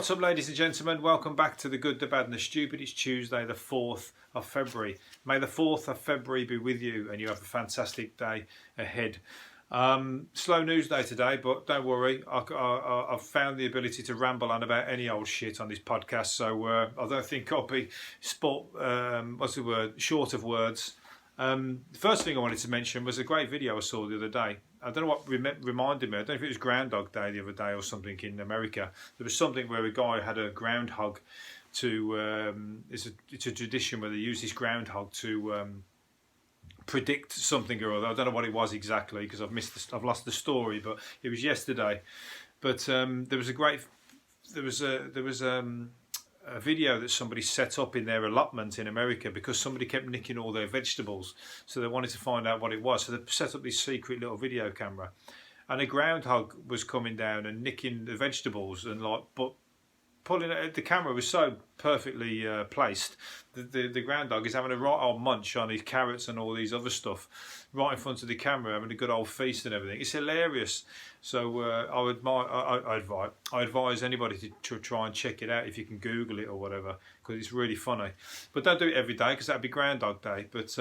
What's up, ladies and gentlemen? Welcome back to The Good, the Bad and the Stupid. It's Tuesday the 4th of February. May the 4th of February be with you and you have a fantastic day ahead. Slow news day today, but don't worry. I've found the ability to ramble on about any old shit on this podcast, so I don't think I'll be short of words. The first thing I wanted to mention was a great video I saw the other day. I don't know what reminded me. I don't know if it was Groundhog Day the other day or something in America. There was something where a guy had a groundhog to... it's a tradition where they use this groundhog to predict something or other. I don't know what it was exactly because I've lost the story, but it was yesterday. But there was a video that somebody set up in their allotment in America because somebody kept nicking all their vegetables, so they wanted to find out what it was. So they set up this secret little video camera, and a groundhog was coming down and nicking the vegetables, and but pulling it. The camera was so perfectly placed. The groundhog is having a right old munch on his carrots and all these other stuff right in front of the camera, having a good old feast and everything. It's hilarious. So I advise anybody to try and check it out if you can Google it or whatever, because it's really funny. But don't do it every day because that'd be Groundhog Day. But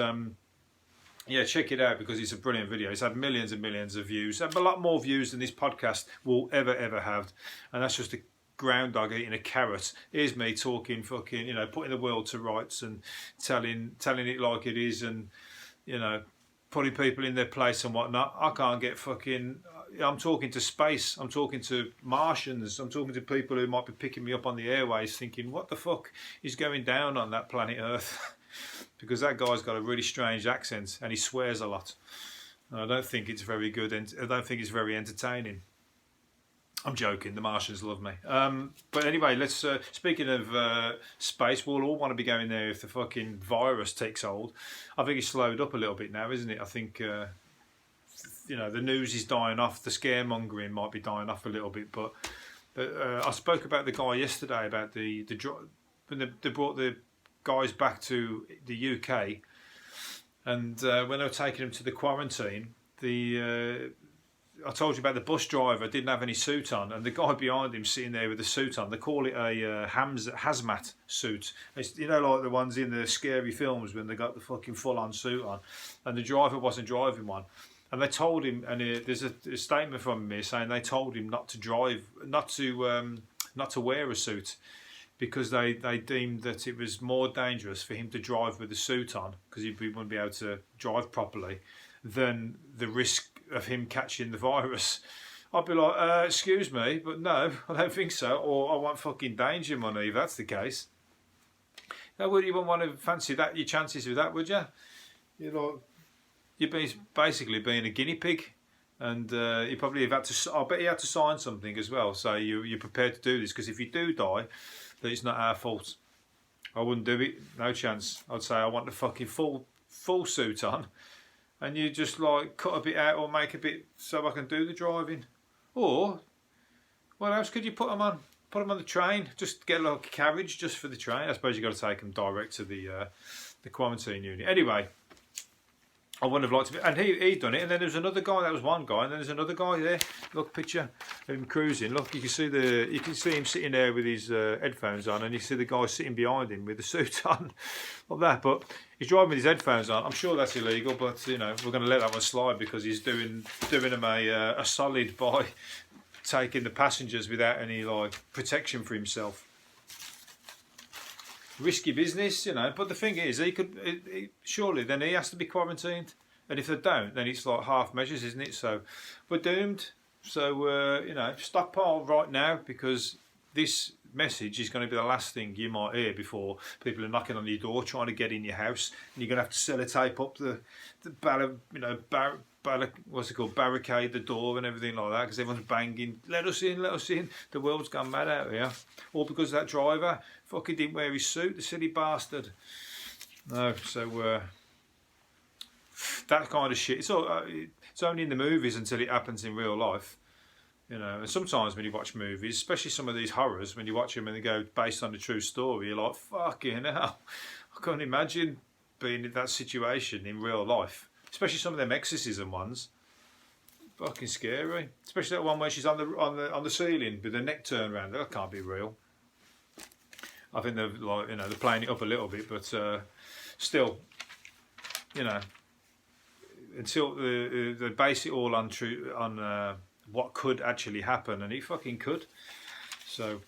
yeah, check it out because it's a brilliant video. It's had millions and millions of views. A lot more views than this podcast will ever have. And that's just a groundhog eating a carrot. Here's me talking fucking, putting the world to rights and telling it like it is, and putting people in their place and whatnot. I can't get fucking... I'm talking to space, I'm talking to Martians, I'm talking to people who might be picking me up on the airways thinking, what the fuck is going down on that planet Earth? Because that guy's got a really strange accent and he swears a lot. And I don't think it's very good, and I don't think it's very entertaining. I'm joking, the Martians love me. But anyway, let's speaking of space, we'll all want to be going there if the fucking virus takes hold. I think it's slowed up a little bit now, isn't it? I think... the news is dying off. The scaremongering might be dying off a little bit, but I spoke about the guy yesterday about when they brought the guys back to the UK, and when they were taking them to the quarantine, I told you about the bus driver didn't have any suit on, and the guy behind him sitting there with the suit on. They call it a hazmat suit. It's, like the ones in the scary films when they got the fucking full-on suit on, and the driver wasn't driving one. And they told him, and there's a statement from me saying they told him not to drive, not to wear a suit, because they deemed that it was more dangerous for him to drive with a suit on, because he wouldn't be able to drive properly, than the risk of him catching the virus. I'd be like, excuse me, but no, I don't think so, or I want fucking danger money if that's the case. Now, you wouldn't want to fancy that your chances with that, would you? You'd be basically being a guinea pig, and you probably have had to. I bet you had to sign something as well, so you're prepared to do this, because if you do die, then it's not our fault. I wouldn't do it, no chance. I'd say I want the fucking full suit on, and you just like cut a bit out or make a bit so I can do the driving. Or what else could you put them on? Put them on the train. Just get like a carriage just for the train. I suppose you got to take them direct to the quarantine unit. Anyway. I wouldn't have liked to be, and he'd done it, and then there's another guy. That was one guy, and then there's another guy there. Look, picture of him cruising. Look, you can see him sitting there with his headphones on, and you see the guy sitting behind him with the suit on, like that. But he's driving with his headphones on. I'm sure that's illegal, but we're going to let that one slide because he's doing him a solid by taking the passengers without any protection for himself. Risky business, But the thing is, surely then he has to be quarantined, and if they don't, then it's like half measures, isn't it? So we're doomed. So stockpile right now, because this message is going to be the last thing you might hear before people are knocking on your door trying to get in your house, and you're going to have to sellotape up the barricade the door and everything like that, because everyone's banging, let us in. The world's gone mad out here, all because that driver fucking didn't wear his suit, the silly bastard. No, so that kind of shit, it's only in the movies until it happens in real life. And sometimes when you watch movies, especially some of these horrors, when you watch them and they go based on a true story, you're like, fucking hell, I can't imagine being in that situation in real life. Especially some of them exorcism ones, fucking scary. Especially that one where she's on the ceiling with her neck turned around. That can't be real. I think they're like, you know, they're playing it up a little bit, but still, you know, until they base it all on what could actually happen, and it fucking could. So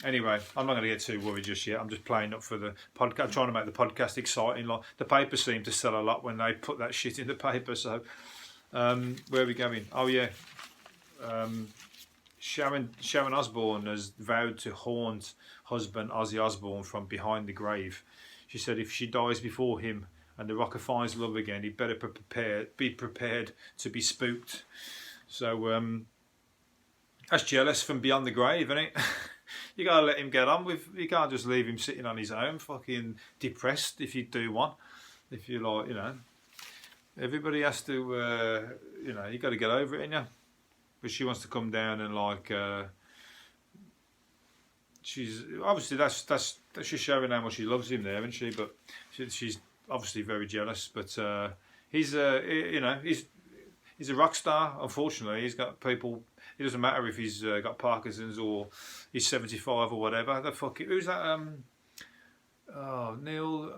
anyway, I'm not going to get too worried just yet. I'm just playing up for the podcast. I'm trying to make the podcast exciting. Like the paper seemed to sell a lot when they put that shit in the paper. So where are we going? Oh yeah, Sharon Osbourne has vowed to haunt husband Ozzy Osbourne from behind the grave. She said if she dies before him and the rocker finds love again, he'd better be prepared to be spooked. So that's jealous from beyond the grave, isn't it? You gotta let him get on with. You can't just leave him sitting on his own, fucking depressed. If you do one, if you like, you know, everybody has to, you know, you got to get over it, innit? But she wants to come down and like, she's obviously that's just showing how much she loves him there, isn't she? But she's obviously very jealous. But he's, you know, he's a rock star. Unfortunately, he's got people. It doesn't matter if he's got Parkinson's or he's 75 or whatever. The fuck, who's that? Oh, Neil.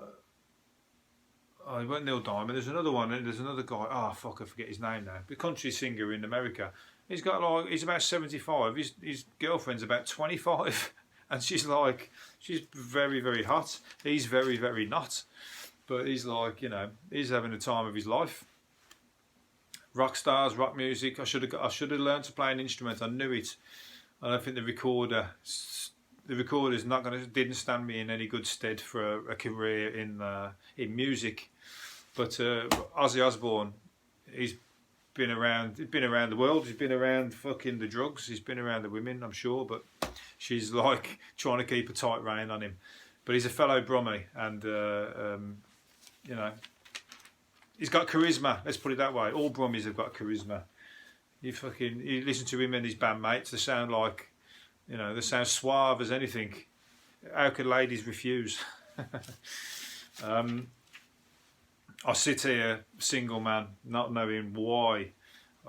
Oh, he went Neil Diamond. There's another one. There's another guy. Oh, fuck, I forget his name now. The country singer in America. He's got like, he's about 75. His girlfriend's about 25, and she's very, very hot. He's very, very not. But he's like, you know, he's having the time of his life. Rock stars, rock music. I should have learned to play an instrument. I knew it. I don't think the recorder's didn't stand me in any good stead for a career in music. But Ozzy Osbourne, he's been around the world. He's been around fucking the drugs. He's been around the women, I'm sure. But she's like trying to keep a tight rein on him. But he's a fellow Brahma, and you know. He's got charisma, let's put it that way. All Brummies have got charisma. You listen to him and his bandmates, they sound like, you know, they sound suave as anything. How could ladies refuse? I sit here, single man, not knowing why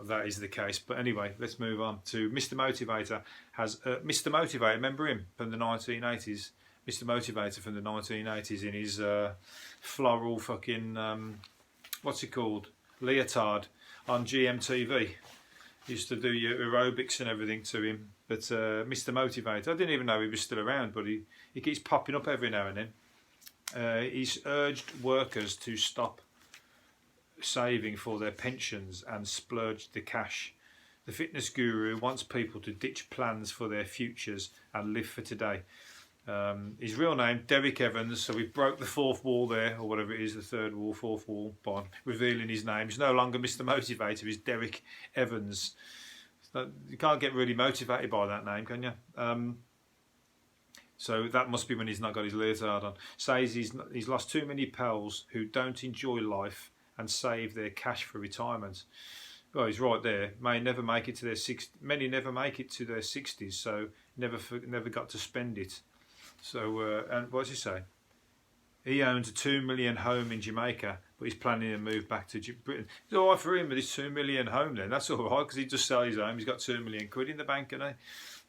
that is the case. But anyway, let's move on to Mr Motivator. Mr Motivator, remember him from the 1980s? Mr Motivator from the 1980s in his floral fucking... what's it called? Leotard on GMTV. Used to do your aerobics and everything to him. But Mr Motivator, I didn't even know he was still around, but he keeps popping up every now and then. He's urged workers to stop saving for their pensions and splurge the cash. The fitness guru wants people to ditch plans for their futures and live for today. His real name, Derek Evans, so we broke the fourth wall there, or whatever it is, the third wall, fourth wall, by revealing his name. He's no longer Mr Motivator, he's Derek Evans. You can't get really motivated by that name, can you? So that must be when he's not got his leotard on. Says he's lost too many pals who don't enjoy life and save their cash for retirement. Well, he's right there. Many never make it to their 60s, so never got to spend it. So, and what does he say? He owns a $2 million home in Jamaica, but he's planning to move back to Britain. It's all right for him with his $2 million home then. That's all right, because he just sells his home. He's got £2 million in the bank, and a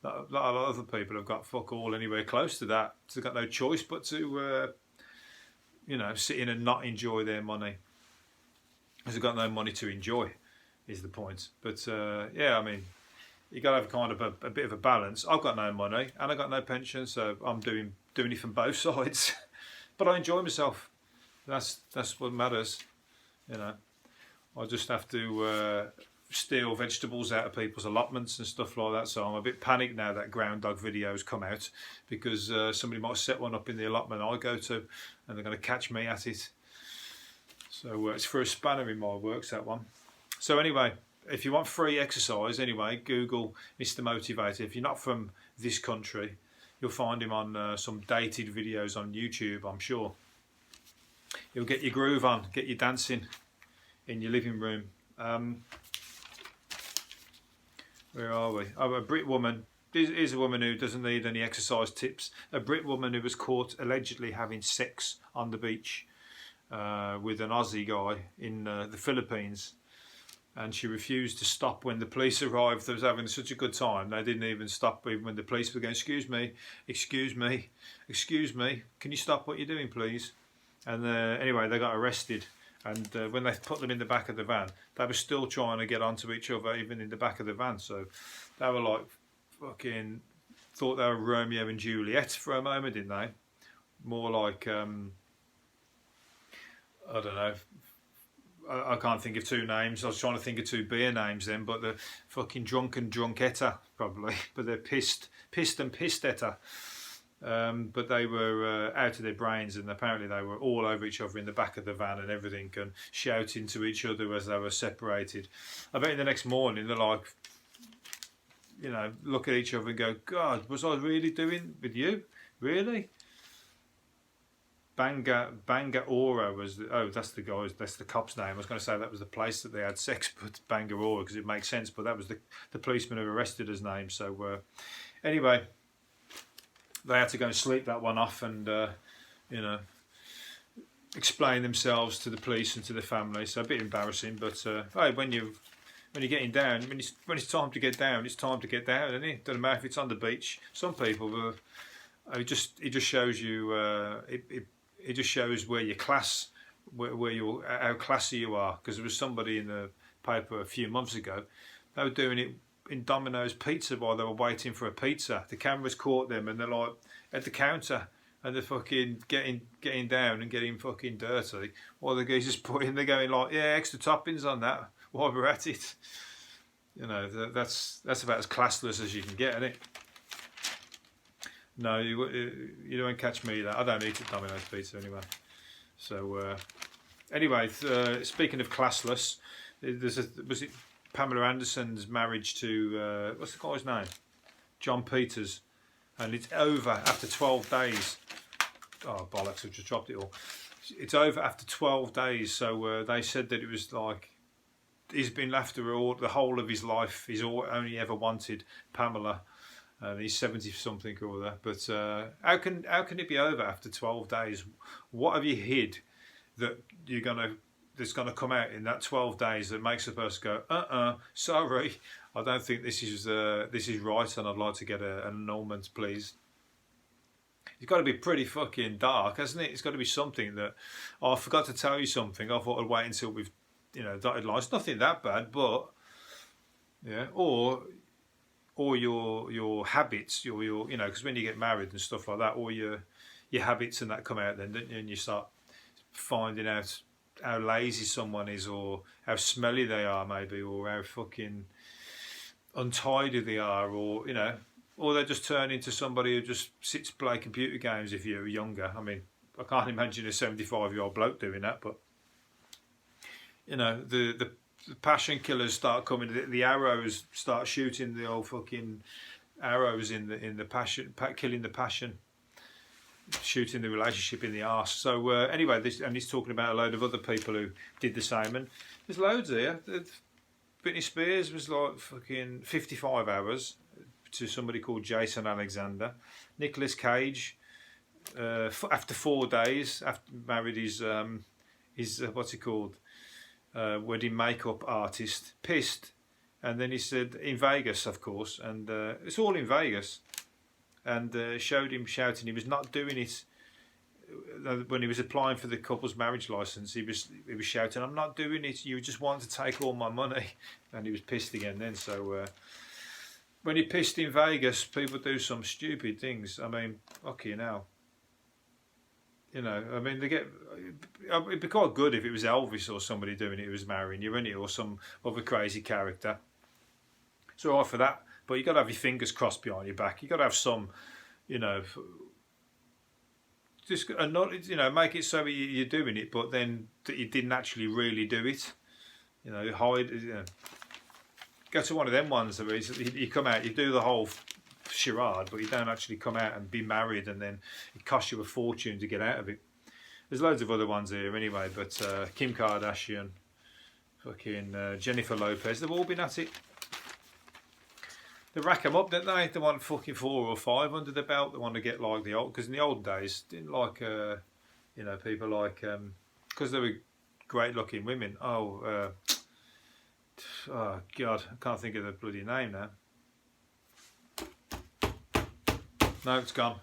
lot of other people have got fuck all anywhere close to that. So they've got no choice but to, you know, sit in and not enjoy their money. Because they've got no money to enjoy, is the point. But, yeah, I mean... You got to have kind of a bit of a balance. I've got no money and I've got no pension, so I'm doing it from both sides. But I enjoy myself. That's what matters. You know, I just have to steal vegetables out of people's allotments and stuff like that. So I'm a bit panicked now that groundhog videos come out, because somebody might set one up in the allotment I go to, and they're going to catch me at it. So it's for a spanner in my works, that one. So anyway. If you want free exercise, anyway, Google Mr Motivator. If you're not from this country, you'll find him on some dated videos on YouTube, I'm sure. He'll get your groove on, get you dancing in your living room. Where are we? Oh, a Brit woman. Here's a woman who doesn't need any exercise tips. A Brit woman who was caught allegedly having sex on the beach with an Aussie guy in the Philippines. and she refused to stop when the police arrived. They was having such a good time, they didn't even stop even when the police were going, excuse me, excuse me, excuse me, can you stop what you're doing please? And anyway, they got arrested, and when they put them in the back of the van, they were still trying to get onto each other even in the back of the van. So they were like fucking, thought they were Romeo and Juliet for a moment, didn't they? More like I don't know, I can't think of two names. I was trying to think of two beer names then, but the fucking drunk and drunketta probably. But they're pissed and pissetta. But they were out of their brains, and apparently they were all over each other in the back of the van and everything, and shouting to each other as they were separated. I bet the next morning they're like, you know, look at each other and go, God, was I really doing with you? Really? Banga Ora was that's the guy, that's the cop's name. I was going to say that was the place that they had sex, but Banga Ora, because it makes sense, but that was the policeman who arrested his name. So anyway, they had to go and sleep that one off, and you know, explain themselves to the police and to the family. So a bit embarrassing, but hey, when you're getting down, when it's time to get down, it's time to get down, isn't it? Doesn't matter if it's on the beach. Some people it just shows you it just shows where your class, where you're, how classy you are. Because there was somebody in the paper a few months ago, they were doing it in Domino's Pizza while they were waiting for a pizza. The cameras caught them, and they're like at the counter, and they're fucking getting down and getting fucking dirty while the geezer's putting, they're going like, yeah, extra toppings on that while we're at it. You know, that's about as classless as you can get, isn't it? No, you don't catch me that. I don't eat at Domino's Pizza anyway. So anyway, speaking of classless, was it Pamela Anderson's marriage to what's the guy's name? John Peters, and it's over after 12 days. Oh bollocks! I've just dropped it all. It's over after 12 days. So they said that it was like he's been after her the whole of his life. He's only ever wanted Pamela. He's 70 something or other. But how can it be over after 12 days? What have you hid that that's gonna come out in that 12 days that makes a person go, sorry, I don't think this is right, and I'd like to get an annulment, please. It's got to be pretty fucking dark, hasn't it? It's got to be something that, oh, I forgot to tell you something. I thought I'd wait until we've, dotted lines. Nothing that bad, but yeah, or your habits, your because when you get married and stuff like that, all your habits and that come out then, don't you? And you start finding out how lazy someone is, or how smelly they are maybe, or how fucking untidy they are, or or they just turn into somebody who just sits play computer games if you're younger. I mean, I can't imagine a 75-year-old bloke doing that, but the passion killers start coming, the arrows start shooting the old fucking arrows in the passion, killing the passion, shooting the relationship in the arse. So anyway, he's talking about a load of other people who did the same, and there's loads here. Britney Spears was like fucking 55 hours to somebody called Jason Alexander. Nicolas Cage, after 4 days, after married his what's he called, wedding makeup artist, pissed, and then he said in Vegas, of course, and it's all in Vegas, and showed him shouting he was not doing it. When he was applying for the couple's marriage license, he was shouting, "I'm not doing it. You just want to take all my money," and he was pissed again then. So when you're pissed in Vegas, people do some stupid things. I mean, fucking hell. I mean, it'd be quite good if it was Elvis or somebody doing it who was marrying you, innit, or some other crazy character. It's all right for that, but you got to have your fingers crossed behind your back. You got to have some, just not, make it so you're doing it, but then that you didn't actually really do it. Hide. Go to one of them ones where you come out, you do the whole charade, but you don't actually come out and be married, and then it costs you a fortune to get out of it. There's loads of other ones here anyway, but Kim Kardashian, fucking Jennifer Lopez, they've all been at it. They rack them up, don't they? They want fucking 4 or 5 under the belt. They want to get like the old, because in the old days, didn't like people like because they were great looking women. oh God, I can't think of the bloody name now. No, it's gone.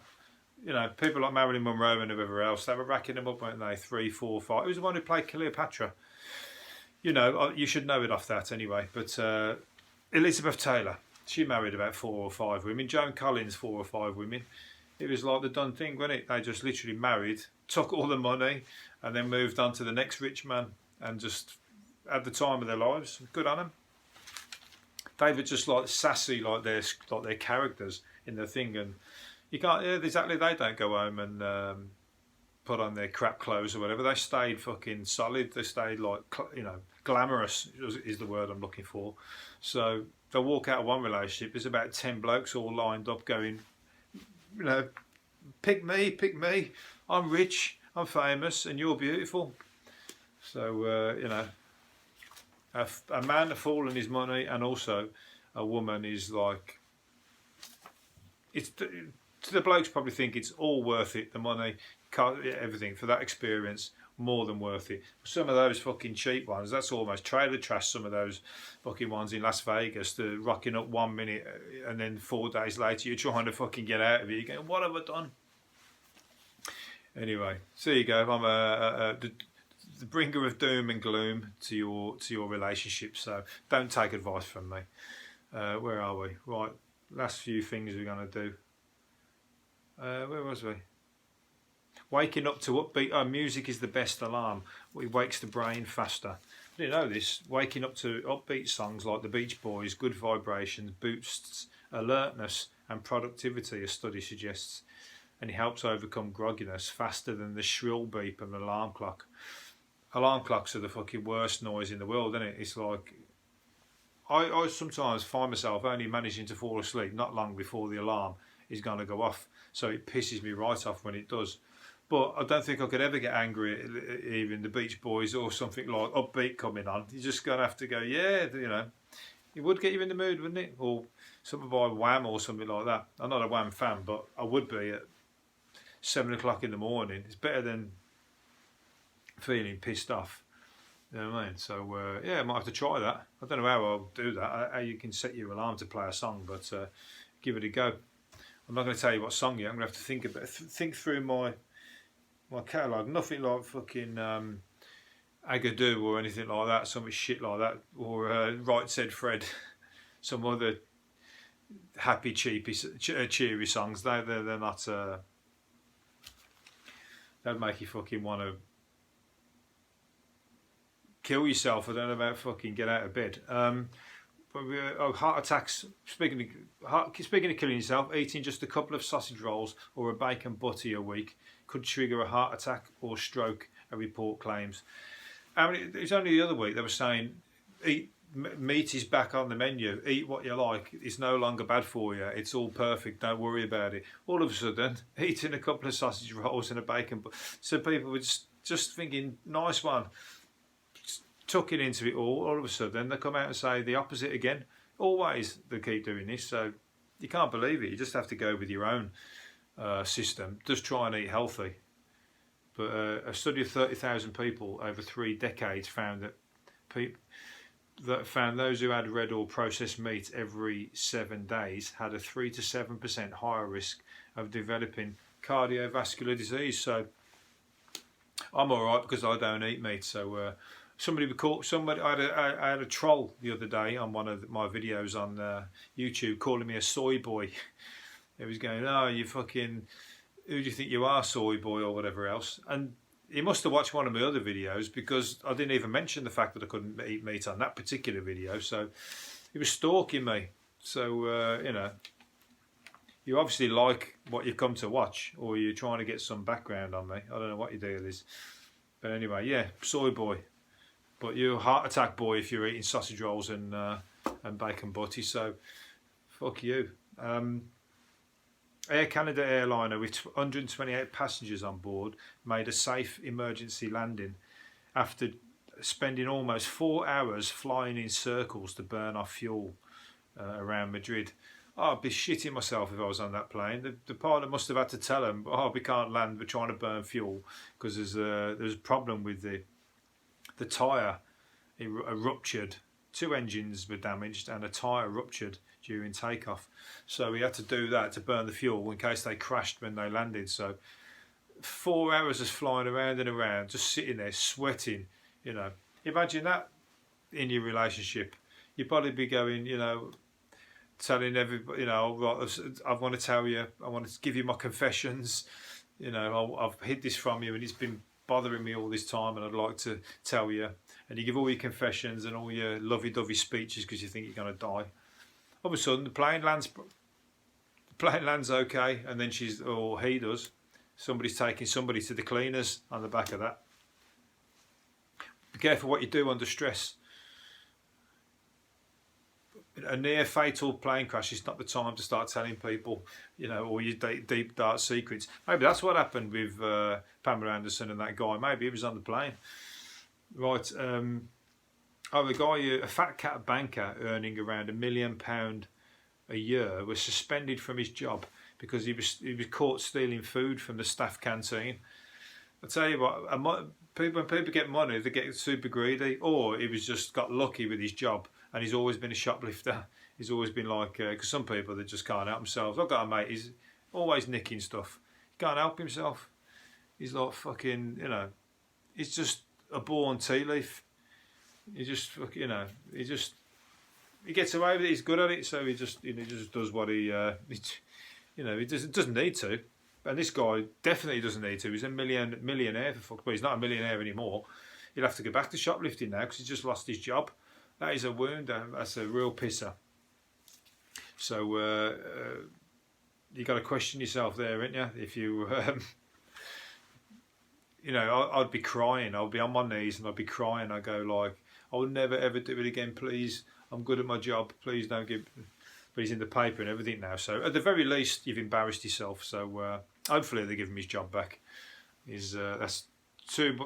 You know, people like Marilyn Monroe and whoever else, they were racking them up, weren't they? 3, 4, 5. It was the one who played Cleopatra. You know, you should know it off that anyway. But Elizabeth Taylor, she married about 4 or 5 women. Joan Collins, 4 or 5 women. It was like the done thing, wasn't it? They just literally married, took all the money, and then moved on to the next rich man, and just had the time of their lives. Good on them. They were just like sassy, like their characters in the thing, and you can't. Yeah, exactly. They don't go home and put on their crap clothes or whatever. They stayed fucking solid. They stayed like, you know, glamorous is the word I'm looking for. So they'll walk out of one relationship. There's about 10 blokes all lined up going, you know, pick me. I'm rich, I'm famous, and you're beautiful. So you know, a man, a fool and his money, and also a woman is like, it's. The blokes probably think it's all worth it, the money, everything, for that experience, more than worth it. Some of those fucking cheap ones, that's almost trailer trash, some of those fucking ones in Las Vegas, they're rocking up 1 minute and then 4 days later you're trying to fucking get out of it. You're going, what have I done? Anyway, so there you go. I'm the bringer of doom and gloom to your relationship, so don't take advice from me. Where are we? Right, last few things we're going to do. Where was we? Waking up to upbeat. Oh, music is the best alarm. It wakes the brain faster. I didn't know this. Waking up to upbeat songs like the Beach Boys, Good Vibrations, boosts alertness and productivity, a study suggests, and it helps overcome grogginess faster than the shrill beep of an alarm clock. Alarm clocks are the fucking worst noise in the world, isn't it? It's like, I sometimes find myself only managing to fall asleep not long before the alarm is going to go off, so it pisses me right off when it does. But I don't think I could ever get angry at even the Beach Boys or something like upbeat coming on. You're just going to have to go, yeah, you know. It would get you in the mood, wouldn't it? Or something by Wham or something like that. I'm not a Wham fan, but I would be at 7 o'clock in the morning. It's better than feeling pissed off. You know what I mean? So, yeah, I might have to try that. I don't know how I'll do that, how you can set your alarm to play a song, but give it a go. I'm not going to tell you what song yet. I'm going to have to think through my catalogue. Nothing like fucking Agadoo or anything like that. Some shit like that. Or Right Said Fred. Some other happy, cheery songs. They're not. They'd make you fucking want to kill yourself. I don't know about fucking get out of bed. Heart attacks. Speaking of killing yourself, eating just a couple of sausage rolls or a bacon butty a week could trigger a heart attack or stroke, a report claims. I mean, it was only the other week they were saying meat is back on the menu. Eat what you like. It's no longer bad for you. It's all perfect. Don't worry about it. All of a sudden, eating a couple of sausage rolls and a bacon butty. So people were just thinking, nice one. Tucking into it all of a sudden they come out and say the opposite again. Always they keep doing this, so you can't believe it. You just have to go with your own system. Just try and eat healthy. But a study of 30,000 people over 3 decades found that those who had red or processed meat every 7 days had a 3 to 7% higher risk of developing cardiovascular disease. So I'm all right because I don't eat meat. So I had a troll the other day on one of my videos on YouTube calling me a soy boy. He was going, oh, you fucking, who do you think you are, soy boy, or whatever else? And he must have watched one of my other videos because I didn't even mention the fact that I couldn't eat meat on that particular video. So he was stalking me. So, you know, you obviously like what you've come to watch, or you're trying to get some background on me. I don't know what your deal is. But anyway, yeah, soy boy. But you're a heart attack boy if you're eating sausage rolls and bacon butty, so fuck you. Air Canada airliner with 128 passengers on board made a safe emergency landing after spending almost 4 hours flying in circles to burn off fuel around Madrid. Oh, I'd be shitting myself if I was on that plane. The pilot must have had to tell them, oh, we can't land, we're trying to burn fuel, because there's a problem with the tyre ruptured 2 engines were damaged and a tyre ruptured during takeoff. So he had to do that to burn the fuel in case they crashed when they landed. So 4 hours of flying around and around, just sitting there sweating, you know. Imagine that in your relationship. You'd probably be going, you know, telling everybody, you know, I want to tell you, I want to give you my confessions, you know, I've hid this from you and it's been bothering me all this time and I'd like to tell you. And you give all your confessions and all your lovey-dovey speeches because you think you're going to die. All of a sudden, the plane lands okay, and then he does. Somebody's taking somebody to the cleaners on the back of that. Be careful what you do under stress. A near fatal plane crash is not the time to start telling people, you know, all your deep dark secrets. Maybe that's what happened with Pamela Anderson and that guy. Maybe he was on the plane. Right. A guy, a fat cat banker earning around £1 million a year, was suspended from his job because he was caught stealing food from the staff canteen. I tell you what, when people get money, they get super greedy, or he was just got lucky with his job, and he's always been a shoplifter. He's always been like, because some people, they just can't help themselves. I've got a mate, he's always nicking stuff. He can't help himself. He's like fucking, you know, he's just a born tea leaf. He just, you know, he gets away with it. He's good at it, so he just does what he you know, he doesn't need to. And this guy definitely doesn't need to. He's a millionaire for fuck, but he's not a millionaire anymore. He'll have to go back to shoplifting now because he's just lost his job. That is a wound. That's a real pisser. So you got to question yourself there, ain't you? If you you know, I'd be crying. I'd be on my knees and I'd be crying. I'd go like, I will never ever do it again, please. I'm good at my job. Please don't give. But he's in the paper and everything now. So at the very least, you've embarrassed yourself. So hopefully they give him his job back. That's too.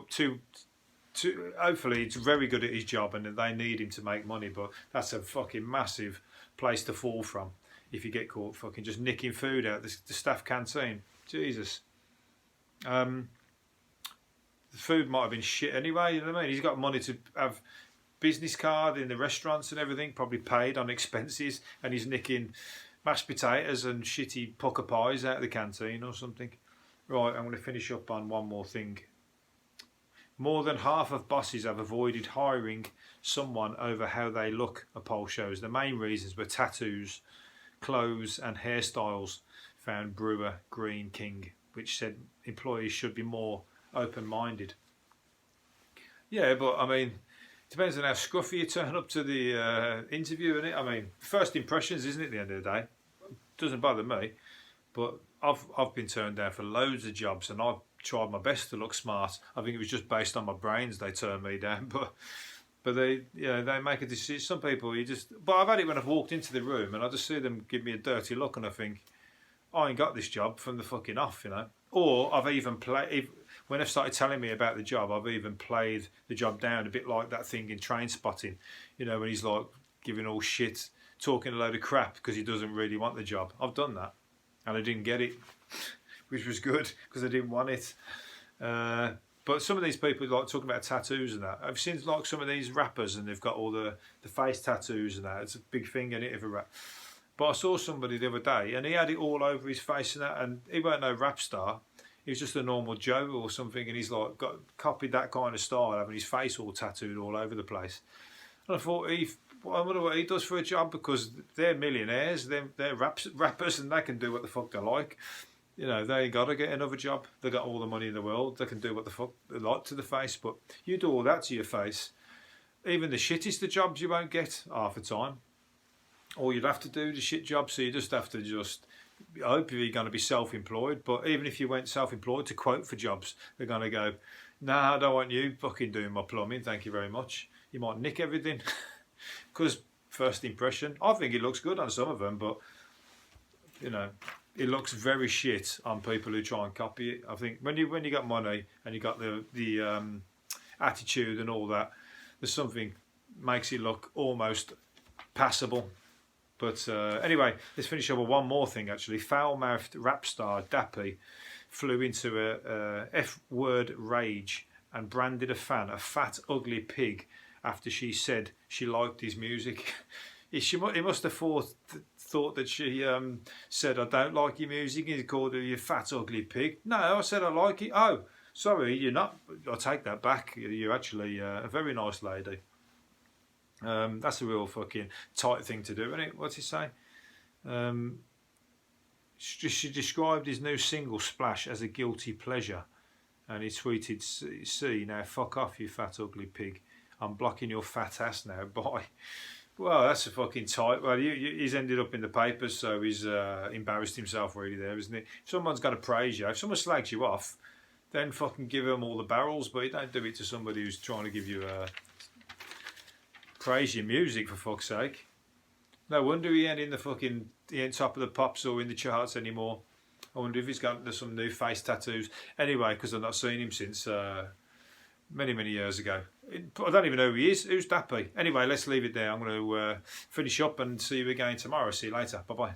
Hopefully he's very good at his job and they need him to make money. But that's a fucking massive place to fall from if you get caught fucking just nicking food out the staff canteen. Jesus. The food might have been shit anyway. You know what I mean? He's got money to have business card in the restaurants and everything, probably paid on expenses, and he's nicking mashed potatoes and shitty pucker pies out of the canteen or something. Right, I'm going to finish up on one more thing. More than half of bosses have avoided hiring someone over how they look, a poll shows. The main reasons were tattoos, clothes and hairstyles, found Brewer Green King, which said employees should be more open-minded. Yeah, but I mean, depends on how scruffy you turn up to the interview, innit? I mean, first impressions, isn't it, at the end of the day? Doesn't bother me, but I've been turned down for loads of jobs and I've tried my best to look smart. I think it was just based on my brains they turned me down, but they, you know, they make a decision. Some people, but I've had it when I've walked into the room and I just see them give me a dirty look and I think, I ain't got this job from the fucking off, you know? Or I've even played, when they've started telling me about the job, I've even played the job down a bit like that thing in Train Spotting, you know, when he's like giving all shit, talking a load of crap because he doesn't really want the job. I've done that and I didn't get it, which was good because I didn't want it. But some of these people like talking about tattoos and that. I've seen like some of these rappers and they've got all the face tattoos and that. It's a big thing in it if a rap. But I saw somebody the other day and he had it all over his face and that, and he weren't no rap star. He was just a normal Joe or something, and he's like copied that kind of style, having his face all tattooed all over the place. And I thought, I wonder what he does for a job, because they're millionaires, they're rappers, and they can do what the fuck they like. You know, they ain't got to get another job. They got all the money in the world. They can do what the fuck they like to the face. But you do all that to your face, even the shittest of jobs you won't get half the time. Or you'd have to do the shit job, so you just have to I hope you're going to be self-employed, but even if you went self-employed to quote for jobs, they're going to go, nah, I don't want you fucking doing my plumbing, thank you very much. You might nick everything. Because first impression, I think it looks good on some of them, but, you know, it looks very shit on people who try and copy it. I think when you got money and you got the attitude and all that, there's something makes it look almost passable. But anyway, let's finish up with one more thing actually. Foul-mouthed rap star Dappy flew into a F-word rage and branded a fan a fat, ugly pig after she said she liked his music. He must have thought that she said, I don't like your music. He called her, you fat ugly pig. No, I said I like it. Oh, sorry, you're not. I'll take that back. You're actually a very nice lady. That's a real fucking tight thing to do, isn't it? What's he say? She described his new single Splash as a guilty pleasure, and he tweeted, "See now, fuck off, you fat ugly pig. I'm blocking your fat ass now. Bye." Well, that's a fucking tight. Well, he's ended up in the papers, so he's embarrassed himself really there, isn't it? If someone's got to praise you, if someone slags you off, then fucking give them all the barrels, but you don't do it to somebody who's trying to give you praise your music, for fuck's sake. No wonder he ain't top of the pops or in the charts anymore. I wonder if he's got some new face tattoos. Anyway, because I've not seen him since many, many years ago. I don't even know who he is. Who's Dappy? Anyway, let's leave it there. I'm going to finish up and see you again tomorrow. See you later. Bye-bye.